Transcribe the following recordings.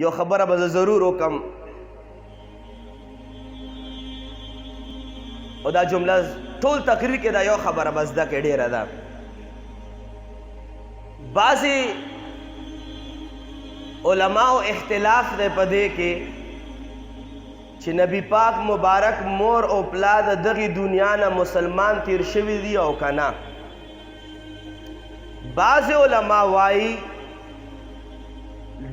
یو خبره به زه ضرور وکم او دا جمله ټول تقریر کې دا یو خبره به زده کړې ډېره ده. بعضې علماو اختلاف دی په دې کې چې نبی پاک مبارک مور او پلا د دغې دنیا نه مسلمان تیر شوي دي او که نه. بعضې علما وایي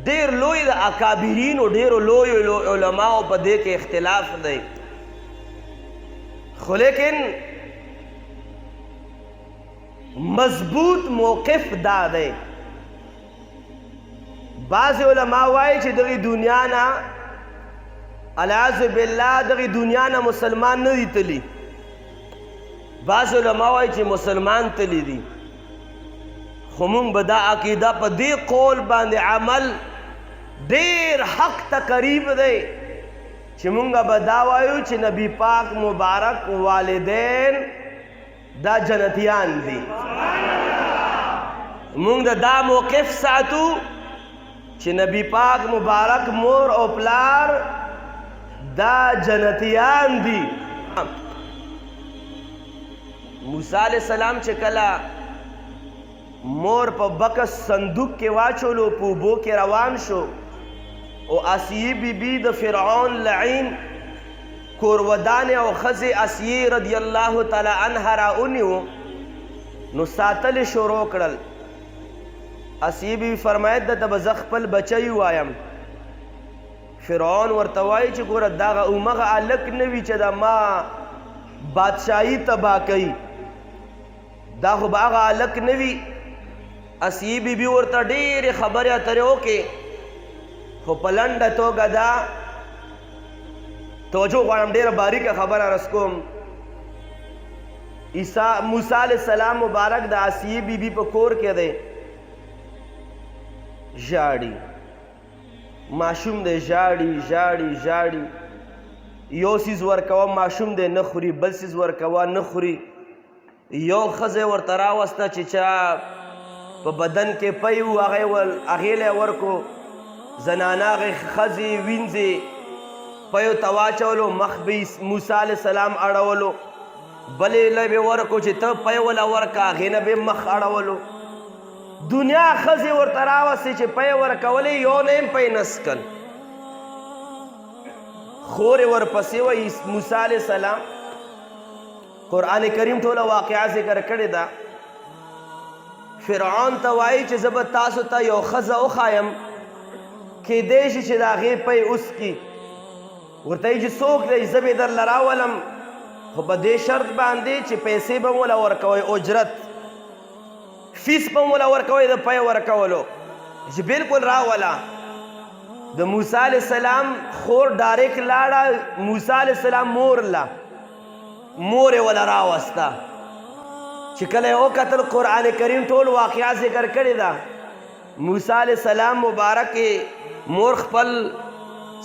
ډېر لوی د اکابرینو ډېرو لویو علماو په دې کې اختلاف دی، خو لیکن مضبوط موقف دا دی. بعضې علما وایي چې دغې دنیا نه العیاذ بالله دغې دنیا نه مسلمان نه دي تلي. بعض علما وایي چې مسلمان تلي دي، خو مونږ به دا عقیده په دې قول باندې عمل ډېر حق ته قریب دی چې مونږ به دا وایو چې نبی پاک مبارک والدین دا جنتیان دي. مونږ دا موقف ساتو چې نبی پاک مبارک مور او پلار دا جنتیان دي. موسی علیہ السلام چې کله مور په بکس صندوق کې واچولو په اوبو کې روان شو او آسیې بیبي د فرعون لعین کورودانې او ښځې آسیې رضی الله تعالی عنها راونیو نو ساتل یې شروع کړل. آسیې بیبي فرمایل دته به زه خپل بچی وایم. فرعون ورته وایي چې ګوره دغه اومغه هلک نه وي چې د ما بادشاهي تباه کوي، دا خو به هغه هلک نه وي. آسیې بیبي ورته ډېرې خبرې اترې وکړې، خو په لنډه توګه دا توجه غواړم ډېره باریکه خبره عرض کوم. موسی علیہ السلام مبارک د آسیې بیبي په کور کې دی، ژاړي ماشوم دی، ژاړي ژاړي ژاړي. یو څیز ورکوه ماشوم دی نه خوري، بل څیز ورکوه نه خوري. یو ښځه ورته راوسته چې چا په بدن کې پی و هغې لی ورکو، زنانه هغې ښځې وینځې پیو ته واچولو، مخ به موسی علیه السلام اړولو. بلې لی به ورکو چې ته پی وله ورکه، هغې نه به مخ اړولو. دنیا ښځې ورته راوستې چې پی ورکولې، یو نه یې پی نسکل. خورې ورپسې وایي موسی علیه السلام قرآن کریم ټوله واقعه ذکر کړې ده. فرعون ته وایي چې زه به تاسو ته یو ښځه وښایم، کیدای شي چې د هغې پی وسکي. ورته وایي چې څوک دی؟ زه به یې درله راولم، خو په دې شرط باندې چې پیسې به م وله ورکوئ، اجرت فیس به م وله ورکوئ د پی ورکولو. چې بلکل راوله. د موسی علیه السلام خور ډایرکټ لاړه موسی علیه السلام مور له، مور یې وله راوسته. چې کله یې وکتل قرآن کریم ټول واقعه ذکر کړې ده. موسی علیه السلام مبارک مور خپل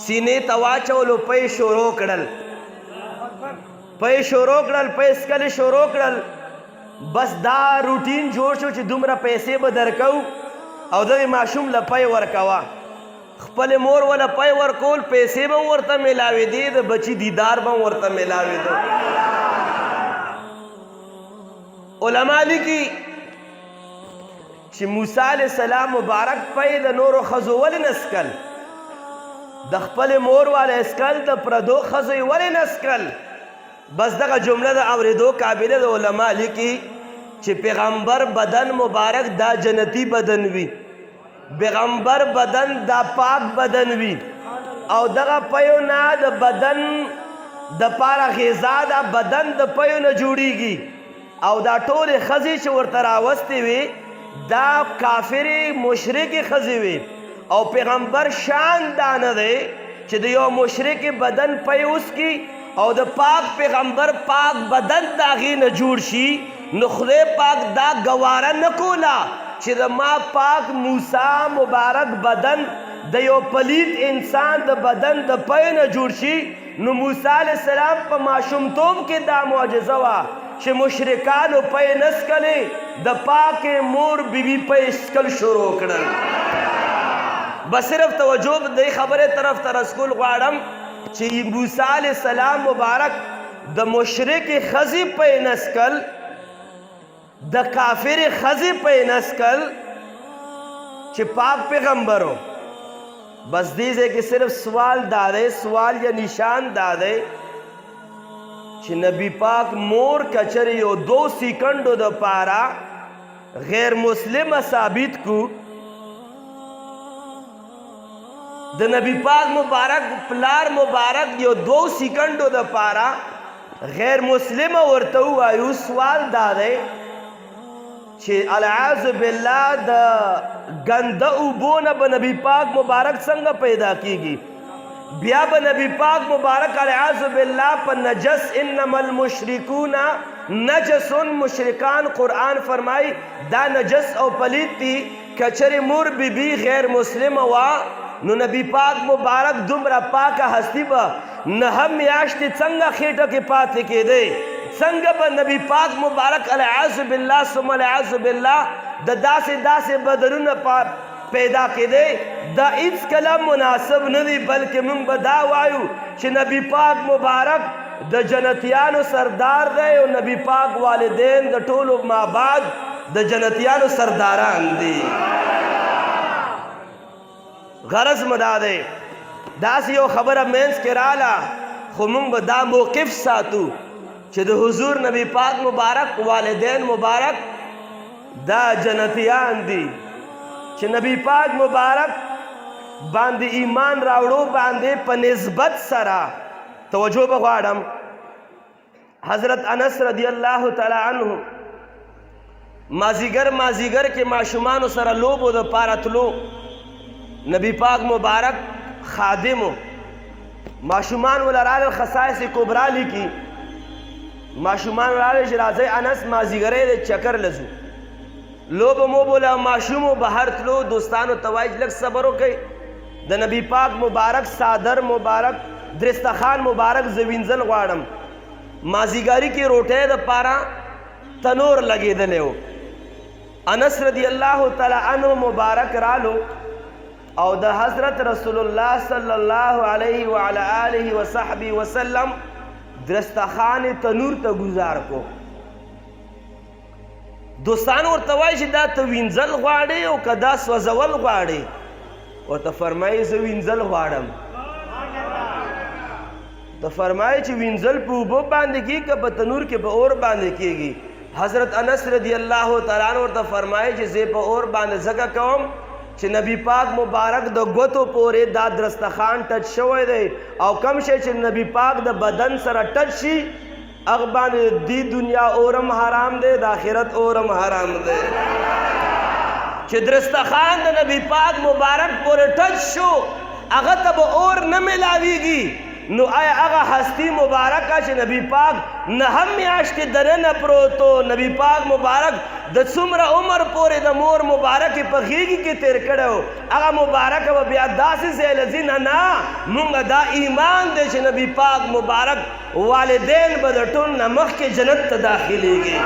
سینې ته واچولو، پی شروع کړل، پی شروع کړل، پی څکلې شروع کړل. بس دا روټین جوړ شو چې دومره پیسې به درکو او دغې ماشوم له پی ورکوه. خپلې مور وله پی ورکول، پیسې به ورته میلاوېدې، د بچي دیدار به ورته میلاوېدو. علما لیکي چې موسی علیه السلام مبارک پی د نورو ښځو ولې نسکل؟ د خپلې مور والا اسکل، د پردو ښځو یې ولې نسکل؟ بس دغه جمله د اورېدو قابله د علما لیکي چې پیغمبر بدن مبارک دا جنتی بدن وي، پیغمبر بدن دا پاک بدن وي، او دغه پیو نه د بدن د پاره غذا دا بدن د پیو نه جوړیږي. او دا ټولې ښځې چې ورته راوستې وي دا کافرې مشرکې ښځې وي. او پیغمبر شان دا نه دی چې د یو مشرک بدن پی وسکي او د پاک پیغمبر پاک بدن د هغې نه جوړ شي. نو خدای پاک دا ګواره نه کوله چې د ما پاک موسی مبارک بدن د یو پلید انسان د بدن د پی نه جوړ شي. نو موسی علیه السلام په ماشومتوب کې دا معجزه وه چې مشرکانو پی نسکلې، د پاک مور بیبي پی اسکل شروع کړل. بس صرف توجه د خبره طرف ته رسول غواړم چې موسی علیه السلام مبارک د مشرک ښځې په نسکل د کافر ښځې په نسکل چې پاک پیغمبرو. بس دې ځای کې صرف سوال دا دی، سوال یا نشان دا دی چې نبی پاک مور کچر یو 2 سیکنډو د پارا غیر مسلمه ثابت کو، د نبی پاک مبارک پلار مبارک یو 2 سیکنډو د پارا غیر مسلمه ورته وایو. سوال دا دی چې العاذ بالله د ګنده اوبونه به نبی پاک مبارک څنګه پیدا کیږي؟ بیا به نبی پاک مبارک العاذ بالله په نجس، انما المشرکون نجس، مشرکان قرآن فرمائی دا نجس او پلید تی. کچر مور بی بی غیر مسلم وا نو نبی پاک مبارک دومره پاکه هستی به 9 میاشتې څنګه خېټه کې پاتې کېدی؟ څنګه به نبی پاک مبارک العاذ بالله ثم العاذ بالله د داسې بدنونه پیدا کېدی؟ دا هیڅ کله مناسب نه دی، بلکې موږ به دا وایو چې نبی پاک مبارک د جنتیانو سردار دی او نبی پاک والدین د ټولو مابعد د جنتیانو سرداران دي. غرض مدا دی داسې یو خبره مینس کې راله، خو موږ به دا موقف ساتو چې د حضور نبی پاک مبارک والدین مبارک دا جنتیان دي، چې نبی پاک مبارک باندې ایمان راوړو باندې په نسبت سره. توجه به غواړم حضرت انس رضی الله تعالی عنه مازیګر کې ماشومانو سره لوبو د پاره تلو. نبی پاک مبارک خادمو ماشومان ولراله خصائص کبرا لیکي، ماشومان ولراله چې راځي انس مازیګرې د چکر لزو لوب مو بولا ماشومو بهر تلو. دوستانو توایج لږ صبر وکئ، د نبی پاک مبارک صادر مبارک درستخان مبارک زوینځل غواړم. مازیګری کې روټۍ د پاره تنور لګېدلی و. انس رضی الله تعالی عنه مبارک رالو او د حضرت رسول الله صلی الله علیه وعلى آله وصحبه وسلم درستخان تنور ته گزار کو. دوستان ورته وایي چې دا ته وینځل غواړې او که دا سوځول غواړې؟ ورته فرمایي زه وینځل غواړم. ته فرمایي چې وینځل په اوبو باندې کېږي که په تنور کې په اور باندې کېږي؟ حضرت انس رضی الله تعالی عنہ ورته فرمایي چې زه په اور باندې ځکه کوم چې نبی پاک مبارک د ګوتو پورې دا درستخان ټچ شوی دی، او کم شی چې نبی پاک د بدن سره ټچ شي هغه باندې دی دنیا اورم حرام دی، د آخرت اورم حرام دی. چې درستخان د نبی پاک مبارک پورې ټچ شو هغه ته به اور نه ملاویږي. نو آیا هغه هستی مبارکه چې نبی پاک 9 میاشتې دننه پروتو، نبی پاک مبارک د څومره عمر پورې د مور مبارکې په غېږې کې تیر کړی و، هغه مبارکه به بیا داسې ځای له ځي نه مونږ دا ایمان دی چې نبی پاک مبارک والدین به د ټول نه مخکې جنت ته داخلېږي.